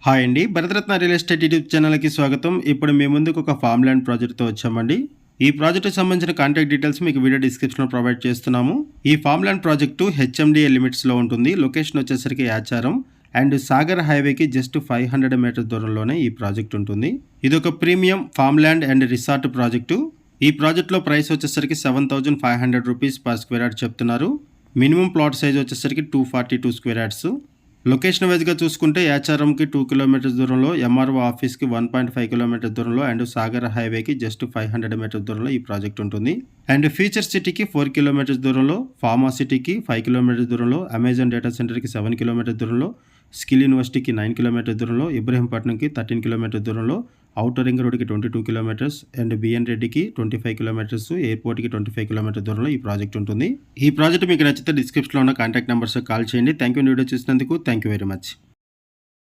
Hi అండి. Bharat Ratna real estate YouTube ఛానల్‌కి స్వాగతం. ఇప్పుడు మీ ముందుకు ఒక ఫార్మ్ ల్యాండ్ ప్రాజెక్ట్‌తో వచ్చామండి. ఈ ప్రాజెక్ట్‌కి సంబంధించిన కాంటాక్ట్ డీటెయిల్స్ మీకు వీడియో డిస్క్రిప్షన్‌లో ప్రొవైడ్ చేస్తున్నాము. ఈ ఫార్మ్ ల్యాండ్ ప్రాజెక్టు హెచ్ఎండిఏ లిమిట్స్‌లో ఉంటుంది. లొకేషన్ వచ్చేసరికి యాచారం అండ్ సాగర్ హైవేకి జస్ట్ 500 మీటర్స్ దూరంలోనే ఈ ప్రాజెక్ట్ ఉంటుంది. ఇది ఒక premium farm land and resort project. ఈ ప్రాజెక్ట్‌లో ప్రైస్ వచ్చేసరికి 7,500 రూపీస్ పర్ స్క్వేర్ యార్డ్ చెప్తున్నారు. మినిమం ప్లాట్ సైజ్ వచ్చేసరికి 242 స్క్వేర్ యార్డ్స్. లొకేషన్ వైజ్గా చూసుకుంటే యాచారంకి 2 కిలోమీటర్స్ దూరంలో, ఎంఆర్ఓ ఆఫీస్కి 1.5 కిలోమీటర్స్ దూరంలో అండ్ సాగర్ హైవేకి జస్ట్ 500 మీటర్స్ దూరంలో ఈ ప్రాజెక్ట్ ఉంటుంది. అండ్ ఫ్యూచర్ సిటీకి 4 కిలోమీటర్స్ దూరంలో, ఫార్మా సిటీకి 5 కిలోమీటర్స్ దూరంలో, అమెజాన్ డేటా సెంటర్కి 7 కిలోమీటర్స్ దూరంలో, స్కిల్ యూనివర్సిటీకి 9 కిలోమీటర్స్ దూరంలో, ఇబ్రహీంపట్నంకి 13 కిలోమీటర్స్ దూరంలో, ఔటర్ రింగ్ రోడ్కి 22 కిలోమీటర్స్ అండ్ బిఎన్ రెడ్డికి 25 కిలోమీటర్స్, ఎయిర్పోర్ట్కి 25 కిలోమీటర్స్ దూరంలో ఈ ప్రాజెక్ట్ ఉంటుంది. ఈ ప్రాజెక్ట్ మీకు నచ్చితే డిస్క్రిప్షన్లో ఉన్న కాంటాక్ట్ నెంబర్స్ కాల్ చేయండి. థ్యాంక్ యూ వీడియో చూసినందుకు. Thank you very much.